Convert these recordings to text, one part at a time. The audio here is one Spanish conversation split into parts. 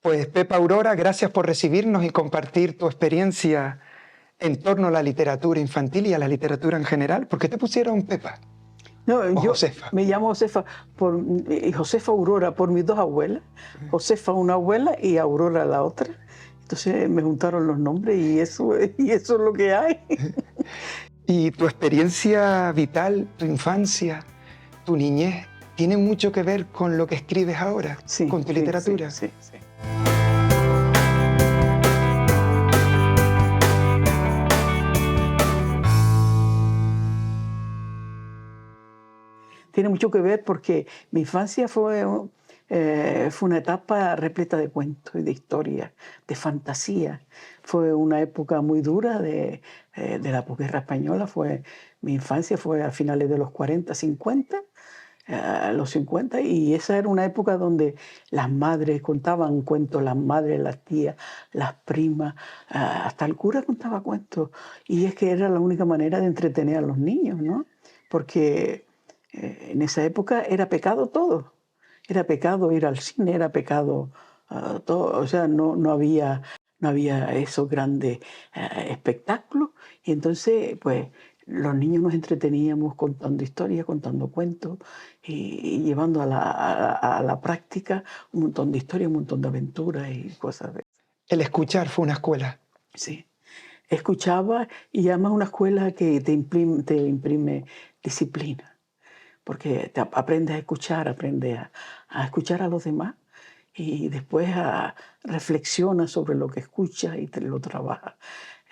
Pues Pepa Aurora, gracias por recibirnos y compartir tu experiencia en torno a la literatura infantil y a la literatura en general. ¿Por qué te pusieron Pepa No, o yo Josefa? me llamo Josefa por Josefa Aurora por mis dos abuelas. Josefa una abuela y Aurora la otra. Entonces me juntaron los nombres y eso es lo que hay. Y tu experiencia vital, tu infancia, tu niñez, tiene mucho que ver con lo que escribes ahora, Sí, con tu sí, literatura. sí, sí, sí. Tiene mucho que ver porque mi infancia fue una etapa repleta de cuentos y de historias, de fantasía. Fue una época muy dura de la posguerra española. Mi infancia fue a finales de los 40, 50, los 50, y esa era una época donde las madres contaban cuentos, las madres, las tías, las primas, hasta el cura contaba cuentos. Y es que era la única manera de entretener a los niños, ¿no? Porque en esa época era pecado todo. Era pecado ir al cine, era pecado todo. O sea, no había esos grandes espectáculos. Y entonces, pues, los niños nos entreteníamos contando historias, contando cuentos y llevando a la práctica un montón de historias, un montón de aventuras y cosas de El escuchar fue una escuela. sí. Escuchaba y además una escuela que te imprime disciplina, porque aprendes a escuchar, a escuchar a los demás y después reflexionas sobre lo que escuchas y te lo trabajas.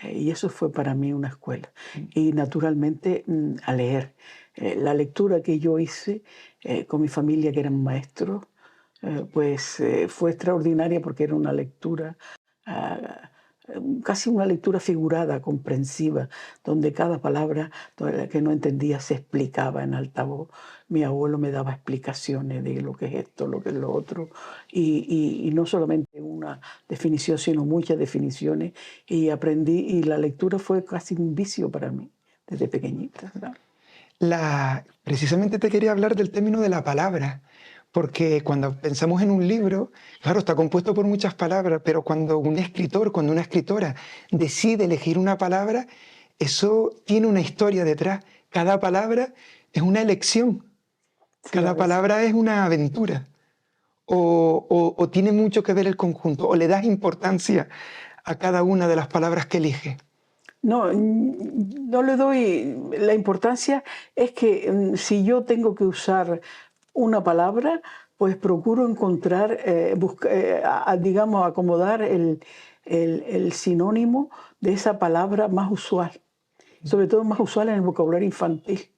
Y eso fue para mí una escuela. Y naturalmente a leer. La lectura que yo hice con mi familia, que eran maestros, fue extraordinaria porque era una lectura ah, casi una lectura figurada, comprensiva, donde cada palabra que no entendía se explicaba en altavoz. Mi abuelo me daba explicaciones de lo que es esto, lo que es lo otro, y no solamente una definición, sino muchas definiciones, y aprendí, y la lectura fue casi un vicio para mí, desde pequeñita, ¿sabes? Precisamente te quería hablar del término de la palabra, porque cuando pensamos en un libro, claro, está compuesto por muchas palabras, pero cuando un escritor, cuando una escritora decide elegir una palabra, eso tiene una historia detrás. Cada palabra es una elección, Sí, a cada veces. palabra es una aventura, o tiene mucho que ver el conjunto, o le das importancia a cada una de las palabras que elige. No, no le doy la importancia, es que si yo tengo que usar una palabra, pues procuro encontrar, digamos, acomodar el sinónimo de esa palabra más usual, sobre todo más usual en el vocabulario infantil.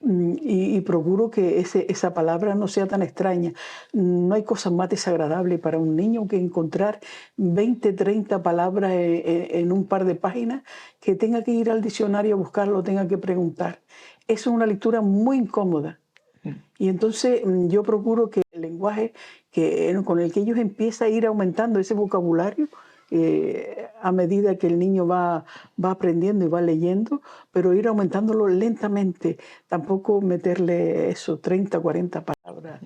Y procuro que esa palabra no sea tan extraña. No hay cosa más desagradable para un niño que encontrar 20, 30 palabras en un par de páginas, que tenga que ir al diccionario a buscarlo, tenga que preguntar. Eso es una lectura muy incómoda. Y entonces yo procuro que el lenguaje con el que ellos empiezan a ir aumentando ese vocabulario a medida que el niño va aprendiendo y va leyendo, pero ir aumentándolo lentamente. Tampoco meterle eso, 30, 40 palabras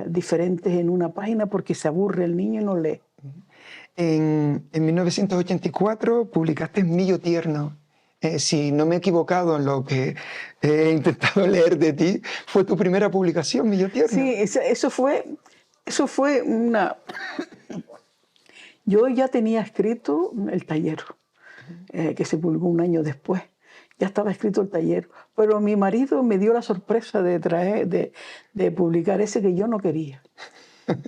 diferentes en una página porque se aburre el niño y no lee. En 1984 publicaste Millo Tierno. Si no me he equivocado en lo que he intentado leer de ti, fue tu primera publicación, Millo Tierno. Sí, eso fue una... Yo ya tenía escrito El Tallero, que se publicó un año después. Ya estaba escrito El Tallero, pero mi marido me dio la sorpresa de publicar ese que yo no quería.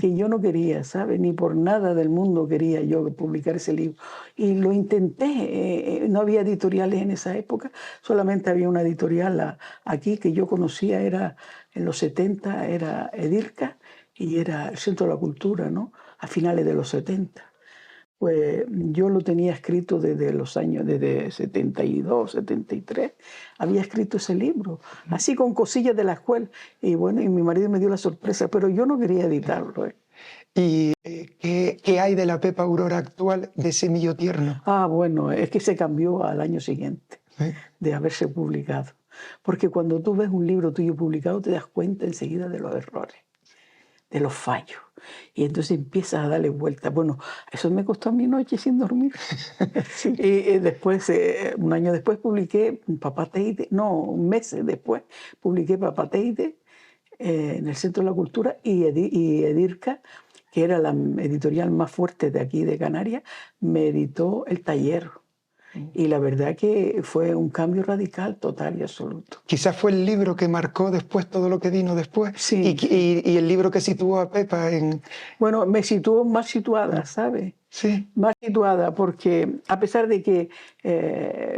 Que yo no quería, ¿sabes? Ni por nada del mundo quería yo publicar ese libro. Y lo intenté, no había editoriales en esa época, solamente había una editorial aquí que yo conocía, era en los 70, era Edirca y era el Centro de la Cultura, ¿no? A finales de los 70. Pues yo lo tenía escrito desde 72, 73, había escrito ese libro, así con cosillas de la escuela. Y bueno, y mi marido me dio la sorpresa, pero yo no quería editarlo. ¿Y qué hay de la Pepa Aurora actual, de ese Millo Tierno? Bueno, es que se cambió al año siguiente ¿Eh? de haberse publicado. Porque cuando tú ves un libro tuyo publicado, te das cuenta enseguida de los errores. de los fallos. Y entonces empiezas a darle vueltas. Bueno, eso me costó mi noche sin dormir. Sí. Y después, un año después, publiqué Papá Teide, no, meses después, publiqué Papá Teide en el Centro de la Cultura y Edirca, que era la editorial más fuerte de aquí de Canarias, me editó El Taller. Y la verdad que fue un cambio radical, total y absoluto. Quizás fue el libro que marcó después todo lo que vino después Sí, sí. y el libro que situó a Pepa en... Bueno, me situó más situada, ¿sabes? Sí, Más situada, porque a pesar de que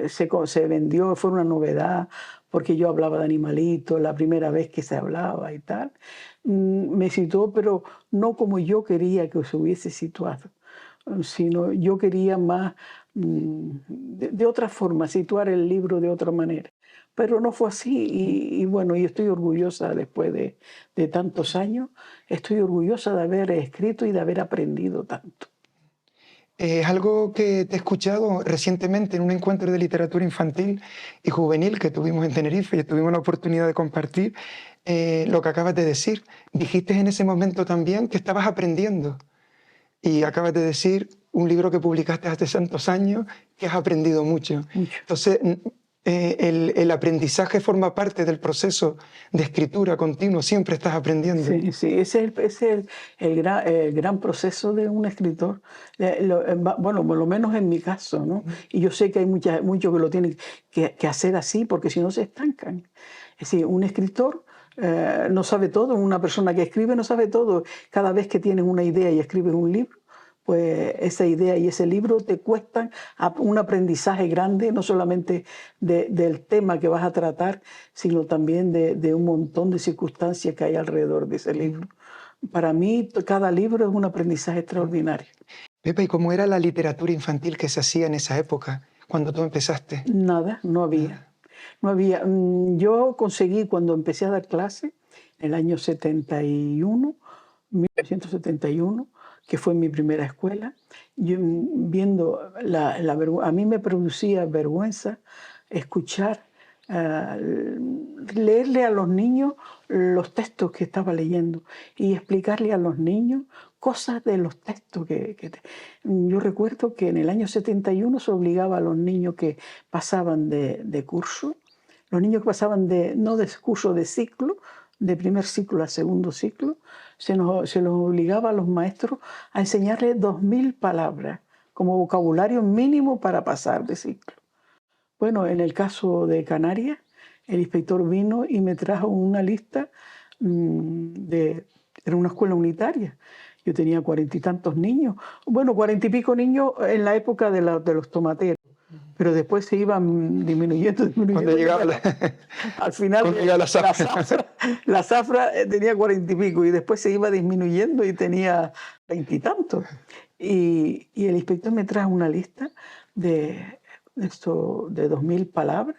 se vendió, fue una novedad, porque yo hablaba de animalitos, la primera vez que se hablaba y tal, me situó, pero no como yo quería que se hubiese situado, sino yo quería más, de otra forma, situar el libro de otra manera. Pero no fue así y bueno, y estoy orgullosa después de tantos años, estoy orgullosa de haber escrito y de haber aprendido tanto. es algo que te he escuchado recientemente en un encuentro de literatura infantil y juvenil que tuvimos en Tenerife y tuvimos la oportunidad de compartir lo que acabas de decir. Dijiste en ese momento también que estabas aprendiendo y acabas de decir un libro que publicaste hace tantos años que has aprendido mucho. Mucho. Entonces, el aprendizaje forma parte del proceso de escritura continuo, siempre estás aprendiendo. Sí, sí, ese es el gran proceso de un escritor. Bueno, por lo menos en mi caso, ¿no? Y yo sé que hay muchos que lo tienen que hacer así, porque si no se estancan. Es decir, un escritor no sabe todo, una persona que escribe no sabe todo. Cada vez que tienes una idea y escribes un libro, pues esa idea y ese libro te cuestan un aprendizaje grande, no solamente del tema que vas a tratar, sino también de un montón de circunstancias que hay alrededor de ese libro. Para mí, cada libro es un aprendizaje extraordinario. Pepa, ¿y cómo era la literatura infantil que se hacía en esa época, cuando tú empezaste? Nada, no había. No había. Yo conseguí cuando empecé a dar clase, en el año 71, 1971, que fue mi primera escuela, yo, viendo a mí me producía vergüenza escuchar, leerle a los niños los textos que estaba leyendo y explicarle a los niños cosas de los textos yo recuerdo que en el año 71 se obligaba a los niños que pasaban de curso, los niños que pasaban no de curso, de ciclo, de primer ciclo a segundo ciclo, se los obligaba a los maestros a enseñarles 2000 palabras como vocabulario mínimo para pasar de ciclo. Bueno, en el caso de Canarias, el inspector vino y me trajo una lista era una escuela unitaria. Yo tenía 40 y tantos niños. Bueno, 40 y pico niños en la época de los tomateros. Pero después se iban disminuyendo. Cuando llegaba la, Al final, cuando llegaba la zafra. la zafra tenía 40 y pico y después se iba disminuyendo y tenía 20 y tantos. Y el inspector me trajo una lista de 2000 palabras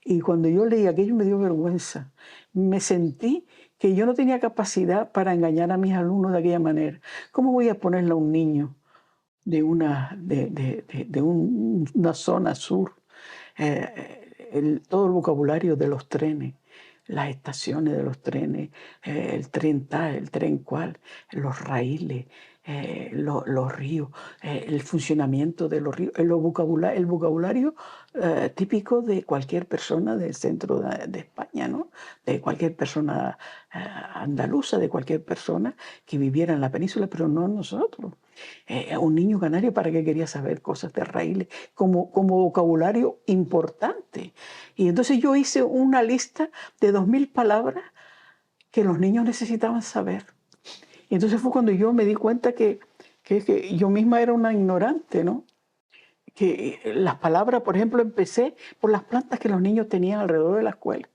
y cuando yo leí aquello me dio vergüenza. Me sentí que yo no tenía capacidad para engañar a mis alumnos de aquella manera. ¿Cómo voy a ponerle a un niño de una zona sur todo el vocabulario de los trenes, las estaciones de los trenes, el tren tal, el tren cual, los raíles, los ríos, el funcionamiento de los ríos, el vocabulario típico de cualquier persona del centro de España, ¿no? De cualquier persona andaluza, de cualquier persona que viviera en la península, pero no nosotros. Un niño canario, ¿para qué quería saber cosas de raíles como vocabulario importante? Y entonces yo hice una lista de 2000 palabras que los niños necesitaban saber. Y entonces fue cuando yo me di cuenta que yo misma era una ignorante, ¿no? Que las palabras, por ejemplo, empecé por las plantas que los niños tenían alrededor de la escuela.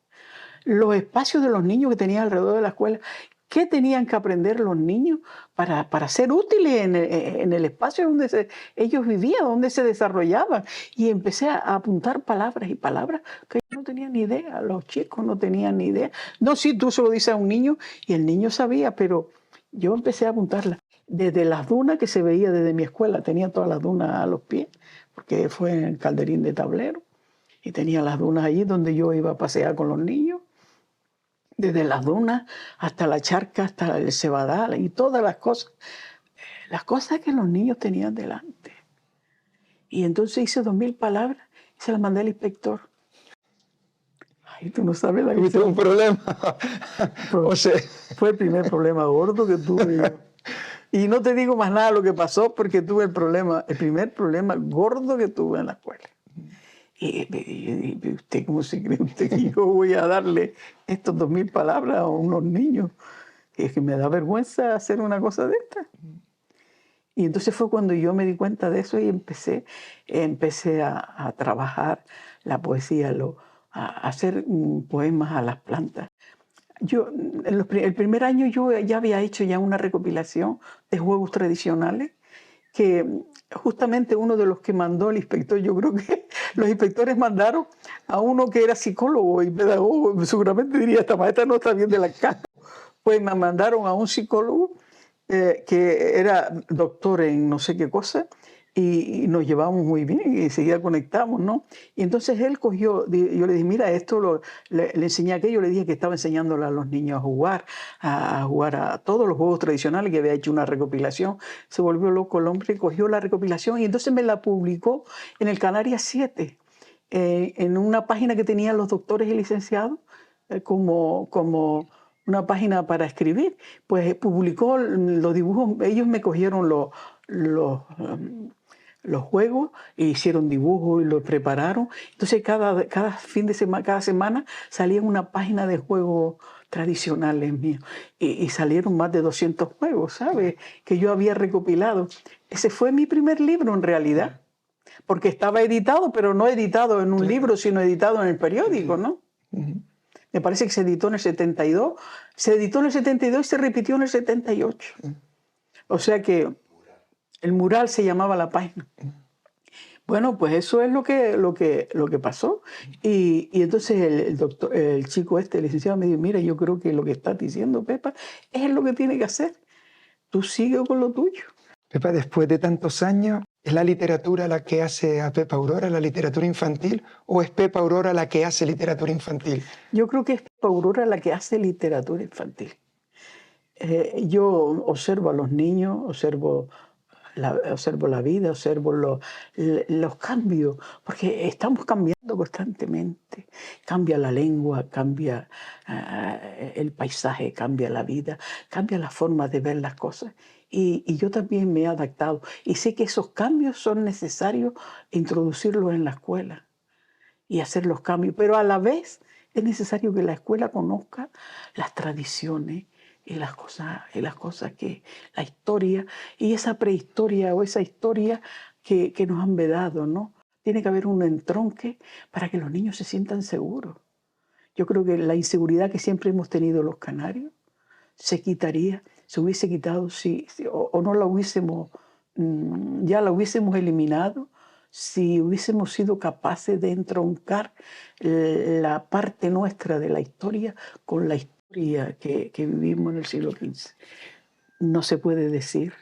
Los espacios de los niños que tenían alrededor de la escuela. ¿Qué tenían que aprender los niños para ser útiles en el espacio donde ellos vivían, donde se desarrollaban? Y empecé a apuntar palabras y palabras que yo no tenía ni idea, los chicos no tenían ni idea. No, sí, tú se lo dices a un niño y el niño sabía, pero yo empecé a apuntarlas. Desde las dunas que se veía desde mi escuela, tenía todas las dunas a los pies, porque fue en el Calderín de Tablero, y tenía las dunas allí donde yo iba a pasear con los niños. desde las dunas hasta la charca, hasta el cebadal y todas las cosas que los niños tenían delante. Y entonces hice 2000 palabras y se las mandé al inspector. Ay, tú no sabes la que ¿Tuviste un problema? O sea, fue el primer problema gordo que tuve yo. Y no te digo más nada de lo que pasó porque tuve el primer problema gordo que tuve en la escuela. Y usted, ¿cómo se cree usted que yo voy a darle estos 2000 palabras a unos niños? Es que me da vergüenza hacer una cosa de esta. Y entonces fue cuando yo me di cuenta de eso y empecé a trabajar la poesía, a hacer poemas a las plantas. Yo, el primer año yo ya había hecho ya una recopilación de juegos tradicionales que justamente uno de los que mandó el inspector, yo creo que los inspectores mandaron a uno que era psicólogo y pedagogo, seguramente diría, esta maestra no está bien de la casa. Pues me mandaron a un psicólogo que era doctor en no sé qué cosa, y nos llevamos muy bien y enseguida conectamos, ¿no? Y entonces él cogió, yo le dije, mira, esto le enseñé aquello, le dije que estaba enseñándole a los niños a jugar a todos los juegos tradicionales, que había hecho una recopilación. Se volvió loco el hombre, cogió la recopilación y entonces me la publicó en el Canarias 7, en una página que tenían los doctores y licenciados, como una página para escribir. Pues publicó los dibujos, ellos me cogieron los juegos e hicieron dibujos y los prepararon. Entonces cada fin de semana, cada semana salía una página de juegos tradicionales míos y salieron más de 200 juegos, ¿sabes? Que yo había recopilado. Ese fue mi primer libro en realidad, porque estaba editado, pero no editado en un libro, sino editado en el periódico, ¿no? Me parece que se editó en el 72, se editó en el 72 y se repitió en el 78. O sea que el mural se llamaba la página. Bueno, pues eso es lo que pasó. Y entonces el chico el licenciado, me dijo, mira, yo creo que lo que estás diciendo, Pepa, es lo que tiene que hacer. Tú sigue con lo tuyo. Pepa, después de tantos años, ¿es la literatura la que hace a Pepa Aurora, la literatura infantil, o es Pepa Aurora la que hace literatura infantil? Yo creo que es Pepa Aurora la que hace literatura infantil. Yo observo a los niños, observo la vida, observo los cambios, porque estamos cambiando constantemente. Cambia la lengua, cambia el paisaje, cambia la vida, cambia la forma de ver las cosas. Y yo también me he adaptado. Y sé que esos cambios son necesarios introducirlos en la escuela y hacer los cambios. Pero a la vez es necesario que la escuela conozca las tradiciones y las cosas que, la historia y esa prehistoria o esa historia que nos han vedado, ¿no? Tiene que haber un entronque para que los niños se sientan seguros. Yo creo que la inseguridad que siempre hemos tenido los canarios se hubiese quitado o no la hubiésemos, ya la hubiésemos eliminado si hubiésemos sido capaces de entroncar la parte nuestra de la historia con la historia que vivimos en el siglo XV. No se puede decir,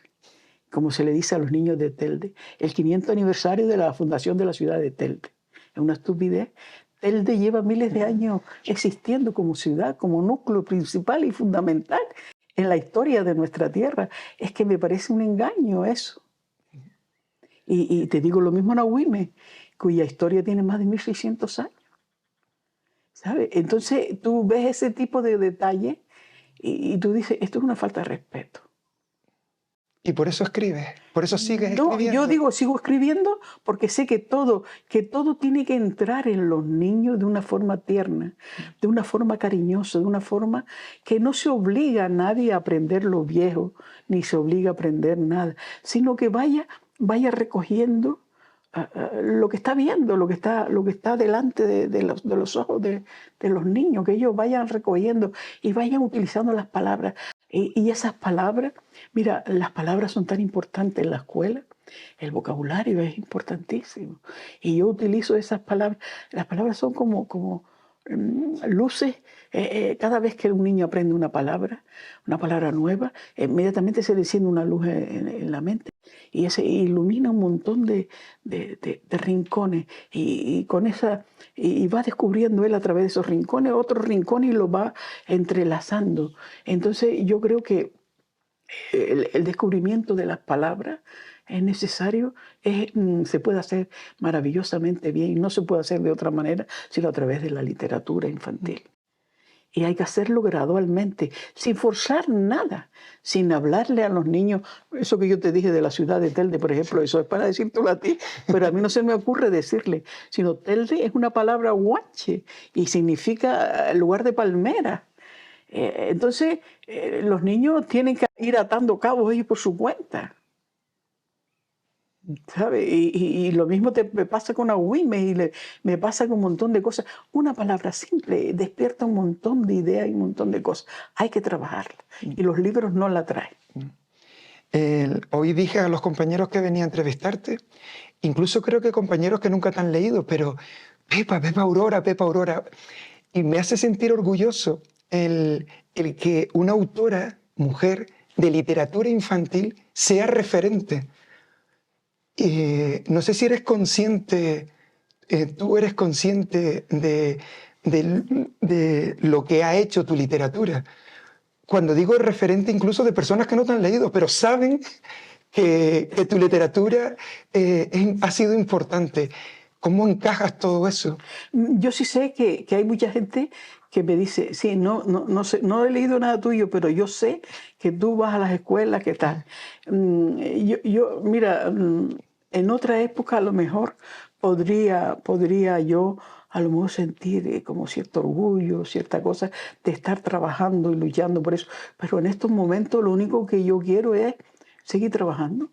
como se le dice a los niños de Telde, el 500 aniversario de la fundación de la ciudad de Telde. Es una estupidez. Telde lleva miles de años existiendo como ciudad, como núcleo principal y fundamental en la historia de nuestra tierra. Es que me parece un engaño eso. Y te digo lo mismo en Agüime, cuya historia tiene más de 1600 años. ¿Sabes? Entonces tú ves ese tipo de detalle y tú dices, esto es una falta de respeto. Y por eso escribes, por eso sigues No, escribiendo. yo digo, sigo escribiendo porque sé que todo tiene que entrar en los niños de una forma tierna, de una forma cariñosa, de una forma que no se obliga a nadie a aprender lo viejo, ni se obliga a aprender nada, sino que vaya recogiendo lo que está viendo, lo que está delante de los ojos de los niños, que ellos vayan recogiendo y vayan utilizando las palabras. Y esas palabras, mira, las palabras son tan importantes en la escuela, el vocabulario es importantísimo. Y yo utilizo esas palabras, las palabras son como luces. Cada vez que un niño aprende una palabra nueva, inmediatamente se le enciende una luz en la mente y se ilumina un montón de rincones con y va descubriendo él a través de esos rincones otros rincones y los va entrelazando. Entonces yo creo que el descubrimiento de las palabras es necesario, se puede hacer maravillosamente bien y no se puede hacer de otra manera sino a través de la literatura infantil. Y hay que hacerlo gradualmente, sin forzar nada, sin hablarle a los niños. Eso que yo te dije de la ciudad de Telde, por ejemplo, eso es para decírtelo a ti, pero a mí no se me ocurre decirle, sino Telde es una palabra guanche y significa lugar de palmera. Entonces, los niños tienen que ir atando cabos ellos por su cuenta. ¿Sabe? Y lo mismo me pasa con Agüime y me pasa con un montón de cosas. Una palabra simple despierta un montón de ideas y un montón de cosas. Hay que trabajarla y los libros no la traen. Hoy dije a los compañeros que venía a entrevistarte, incluso creo que compañeros que nunca te han leído, pero Pepa Aurora, Pepa Aurora. Y me hace sentir orgulloso el que una autora, mujer, de literatura infantil sea referente. No sé si eres consciente, tú eres consciente de lo que ha hecho tu literatura. Cuando digo referente incluso de personas que no te han leído, pero saben que tu literatura ha sido importante. ¿Cómo encajas todo eso? Yo sí sé que hay mucha gente que me dice, sí, no sé, no he leído nada tuyo, pero yo sé que tú vas a las escuelas, ¿qué tal? Mira, en otra época a lo mejor podría yo a lo mejor sentir como cierto orgullo, cierta cosa de estar trabajando y luchando por eso. Pero en estos momentos lo único que yo quiero es seguir trabajando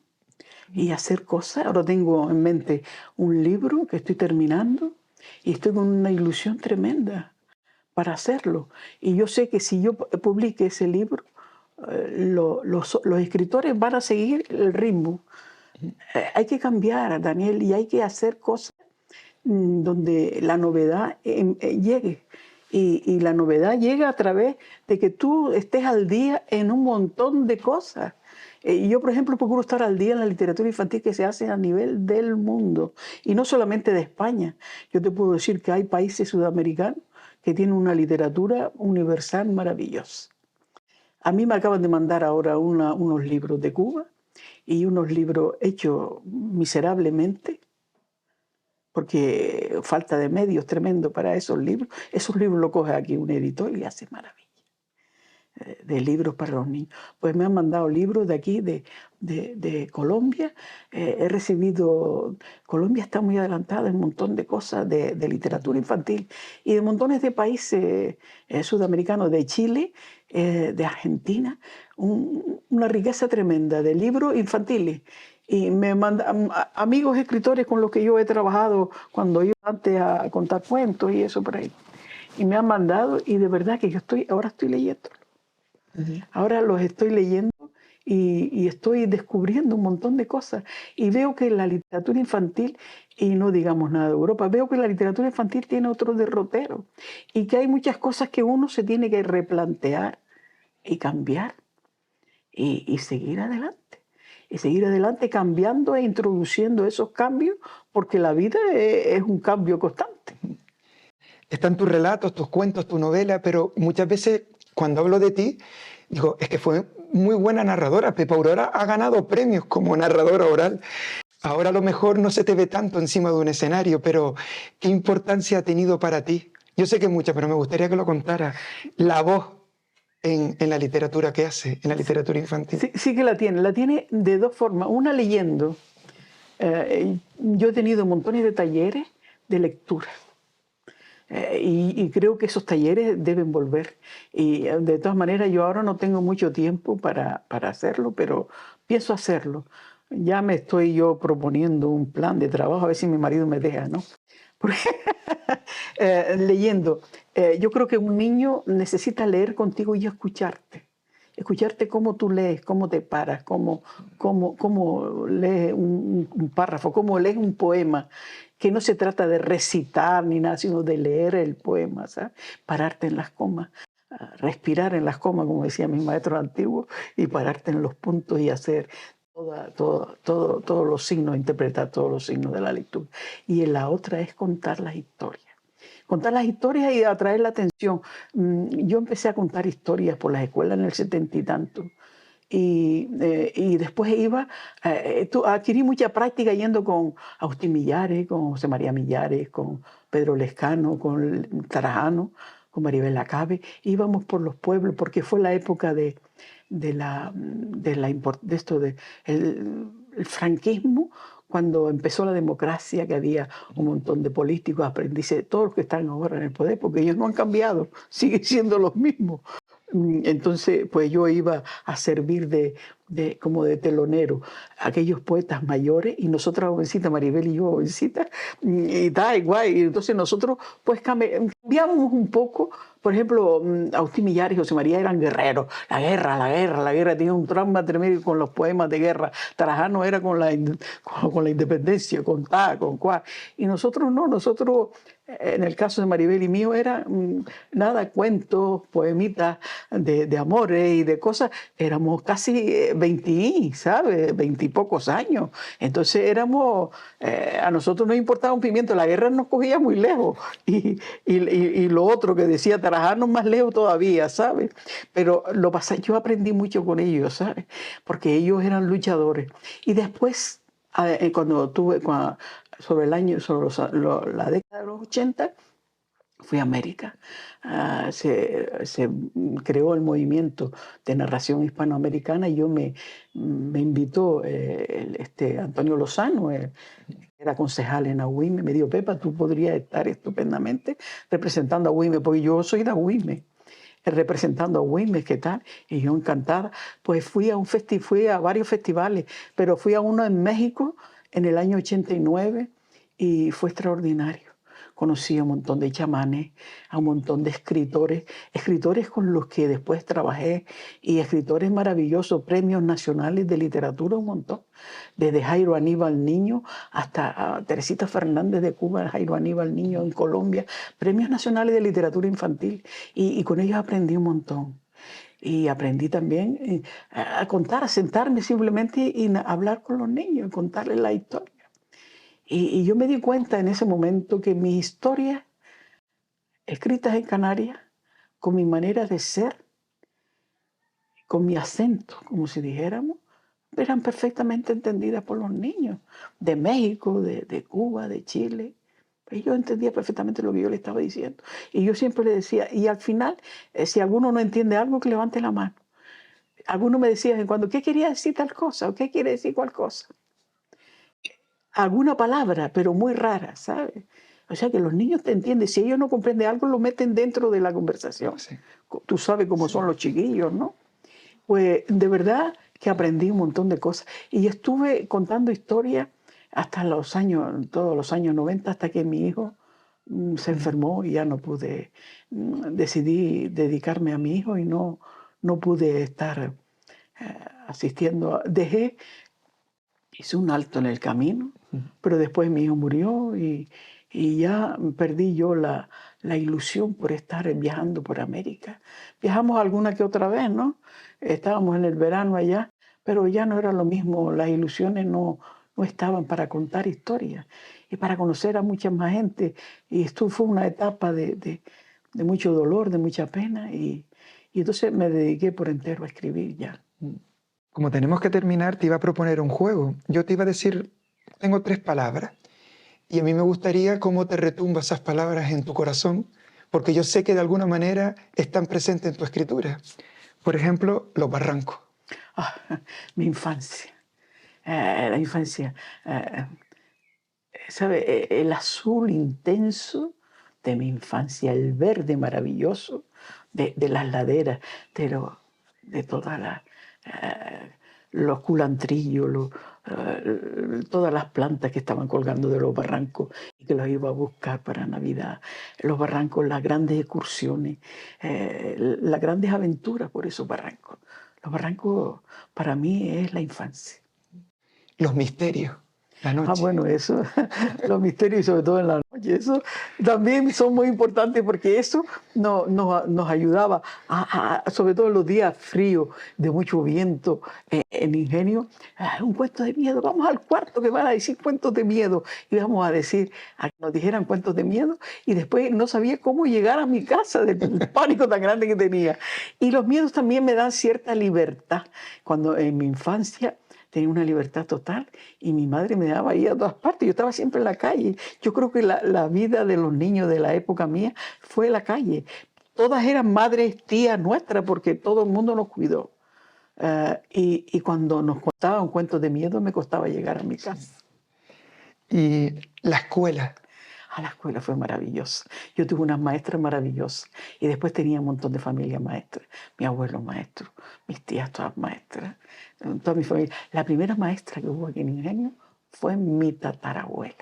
y hacer cosas. Ahora tengo en mente un libro que estoy terminando y estoy con una ilusión tremenda para hacerlo. Y yo sé que si yo publique ese libro, los escritores van a seguir el ritmo. Hay que cambiar, Daniel, y hay que hacer cosas donde la novedad llegue. Y la novedad llega a través de que tú estés al día en un montón de cosas. Yo, por ejemplo, procuro estar al día en la literatura infantil que se hace a nivel del mundo, y no solamente de España. Yo te puedo decir que hay países sudamericanos que tienen una literatura universal maravillosa. A mí me acaban de mandar ahora unos libros de Cuba y unos libros hechos miserablemente, porque falta de medios tremendo para esos libros. Esos libros los coge aquí un editor y hace maravilla. De libros para los niños. Pues me han mandado libros de aquí, de Colombia. He recibido... Colombia está muy adelantada en un montón de cosas de literatura infantil y de montones de países sudamericanos, de Chile, de Argentina. Una riqueza tremenda de libros infantiles. Y me mandan amigos escritores con los que yo he trabajado cuando iba antes a contar cuentos y eso por ahí. Y me han mandado y de verdad que ahora estoy leyendo. Ahora los estoy leyendo y estoy descubriendo un montón de cosas. Y veo que la literatura infantil, y no digamos nada de Europa, veo que la literatura infantil tiene otro derrotero. Y que hay muchas cosas que uno se tiene que replantear y cambiar y seguir adelante. Y seguir adelante cambiando e introduciendo esos cambios, porque la vida es un cambio constante. Están tus relatos, tus cuentos, tu novela, pero muchas veces cuando hablo de ti, digo, es que fue muy buena narradora. Pepa Aurora ha ganado premios como narradora oral. Ahora a lo mejor no se te ve tanto encima de un escenario, pero ¿qué importancia ha tenido para ti? Yo sé que mucha, pero me gustaría que lo contara. La voz en la literatura que hace, en la literatura infantil. Sí que la tiene de dos formas. Una, leyendo. Yo he tenido montones de talleres de lectura. Y creo que esos talleres deben volver. Y de todas maneras, yo ahora no tengo mucho tiempo para hacerlo, pero pienso hacerlo. Ya me estoy yo proponiendo un plan de trabajo, a ver si mi marido me deja, ¿no? Porque, leyendo. Yo creo que un niño necesita leer contigo y escucharte. escucharte cómo tú lees, cómo te paras, cómo lees un párrafo, cómo lees un poema, que no se trata de recitar ni nada, sino de leer el poema, ¿sabes? Pararte en las comas, respirar en las comas, como decían mis maestros antiguos, y pararte en los puntos y hacer todos los signos, interpretar todos los signos de la lectura. Y la otra es contar las historias. Contar las historias y atraer la atención. Yo empecé a contar historias por las escuelas en el 70 y tanto. Y después adquirí mucha práctica yendo con Agustín Millares, con José María Millares, con Pedro Lescano, con Tarajano, con Maribel Lacabe. Íbamos por los pueblos porque fue la época el franquismo, cuando empezó la democracia, que había un montón de políticos, aprendices, todos los que están ahora en el poder, porque ellos no han cambiado, siguen siendo los mismos. Entonces, pues yo iba a servir como de telonero a aquellos poetas mayores, y nosotras jovencitas, Maribel y yo jovencitas, y da igual. Y entonces nosotros pues cambiábamos un poco. Por ejemplo, Agustín Millares y José María eran guerreros. La guerra, tenía un trauma tremendo con los poemas de guerra. Trajano era con la independencia, con tal, con cual. Y nosotros no, nosotros, en el caso de Maribel y mío, era nada, cuentos, poemitas de amores y de cosas. Éramos casi 20, ¿sabes? 20 y pocos años. Entonces a nosotros nos importaba un pimiento. La guerra nos cogía muy lejos. Y lo otro que decía Tarajano más lejos todavía, ¿sabes? Pero yo aprendí mucho con ellos, ¿sabes? Porque ellos eran luchadores. Y después, sobre la década de los 80, fui a América. Se creó el movimiento de narración hispanoamericana, y me invitó Antonio Lozano, era concejal en Agüime. Me dijo: Pepa, tú podrías estar estupendamente representando a Agüime, porque yo soy de Agüime, representando a Agüime, ¿qué tal? Y yo encantada. Pues fui a varios festivales, pero fui a uno en México en el año 89 y fue extraordinario. Conocí a un montón de chamanes, a un montón de escritores con los que después trabajé, y escritores maravillosos, premios nacionales de literatura, un montón. Desde Jairo Aníbal Niño hasta Teresita Fernández de Cuba, Jairo Aníbal Niño en Colombia, premios nacionales de literatura infantil. Y con ellos aprendí un montón. Y aprendí también a contar, a sentarme simplemente y hablar con los niños, contarles la historia. Y yo me di cuenta en ese momento que mis historias, escritas en Canarias, con mi manera de ser, con mi acento, como si dijéramos, eran perfectamente entendidas por los niños de México, de Cuba, de Chile. Ellos entendían perfectamente lo que yo le estaba diciendo. Y yo siempre le decía, y al final, si alguno no entiende algo, que levante la mano. Alguno me decía de vez en cuando: ¿qué quería decir tal cosa? ¿O qué quiere decir cual cosa? Alguna palabra, pero muy rara, ¿sabes? O sea que los niños te entienden. Si ellos no comprenden algo, lo meten dentro de la conversación. Sí. Tú sabes cómo son los chiquillos, ¿no? Pues de verdad que aprendí un montón de cosas. Y estuve contando historias hasta todos los años 90, hasta que mi hijo se enfermó y ya no pude. Decidí dedicarme a mi hijo y no pude estar asistiendo. Hice un alto en el camino, pero después mi hijo murió, y ya perdí yo la ilusión por estar viajando por América. Viajamos alguna que otra vez, ¿no? Estábamos en el verano allá, pero ya no era lo mismo. Las ilusiones no estaban para contar historias y para conocer a mucha más gente. Y esto fue una etapa de mucho dolor, de mucha pena, y entonces me dediqué por entero a escribir ya. Como tenemos que terminar, te iba a proponer un juego. Yo te iba a decir, tengo 3 palabras, y a mí me gustaría cómo te retumba esas palabras en tu corazón, porque yo sé que de alguna manera están presentes en tu escritura. Por ejemplo, los barrancos. Ah, mi infancia. La infancia. ¿Sabe? El azul intenso de mi infancia, el verde maravilloso de las laderas, de todas los culantrillos, todas las plantas que estaban colgando de los barrancos y que los iba a buscar para Navidad. Los barrancos, las grandes excursiones, las grandes aventuras por esos barrancos. Los barrancos para mí es la infancia. Los misterios, la Ah, noche. bueno, eso, los misterios y sobre todo en la noche, eso también son muy importantes porque eso nos ayudaba, sobre todo en los días fríos, de mucho viento, en Ingenio, un cuento de miedo, vamos al cuarto que van a decir cuentos de miedo, y vamos a decir, a que nos dijeran cuentos de miedo, y después no sabía cómo llegar a mi casa del pánico tan grande que tenía. Y los miedos también me dan cierta libertad, cuando en mi infancia tenía una libertad total y mi madre me daba ahí a todas partes. Yo estaba siempre en la calle. Yo creo que la vida de los niños de la época mía fue la calle. Todas eran madres, tías nuestras, porque todo el mundo nos cuidó. Y cuando nos contaban cuentos de miedo, me costaba llegar a mi casa. Y la escuela. La escuela fue maravillosa. Yo tuve unas maestras maravillosas y después tenía un montón de familia maestra. Mi abuelo maestro, mis tías todas maestras, toda mi familia. La primera maestra que hubo aquí en Ingenio fue mi tatarabuela.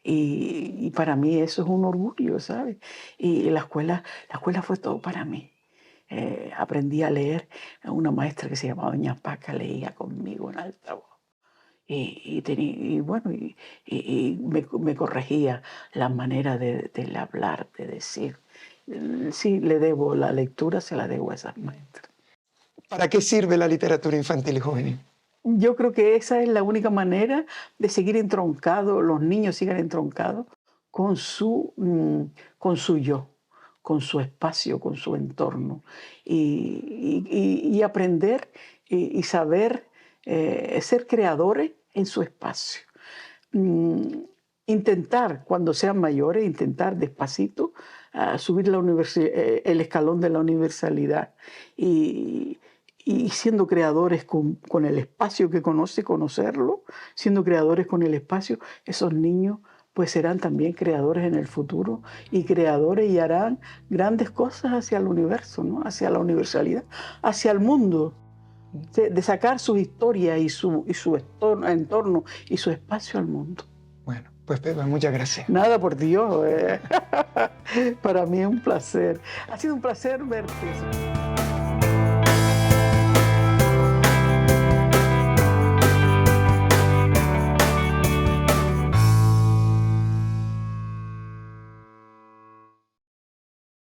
Y para mí eso es un orgullo, ¿sabes? Y la escuela fue todo para mí. Aprendí a leer. Una maestra que se llamaba Doña Paca leía conmigo en alta voz. Y bueno, me corregía la manera de hablar, de decir. Sí, le debo la lectura, se la debo a esas maestras. ¿Para qué sirve la literatura infantil y juvenil? Yo creo que esa es la única manera de seguir entroncados, los niños sigan entroncados con su yo, con su espacio, con su entorno. Y aprender y saber ser creadores en su espacio. Mm, Intentar, cuando sean mayores, intentar despacito subir el escalón de la universalidad y, y siendo creadores con el espacio que conoce, conocerlo, siendo creadores con el espacio, esos niños pues serán también creadores en el futuro y creadores y harán grandes cosas hacia el universo, ¿no? Hacia la universalidad, hacia el mundo, de sacar su historia y su entorno y su espacio al mundo. Bueno, pues Pepa, muchas gracias. Nada, por Dios. Para mí es un placer. Ha sido un placer verte.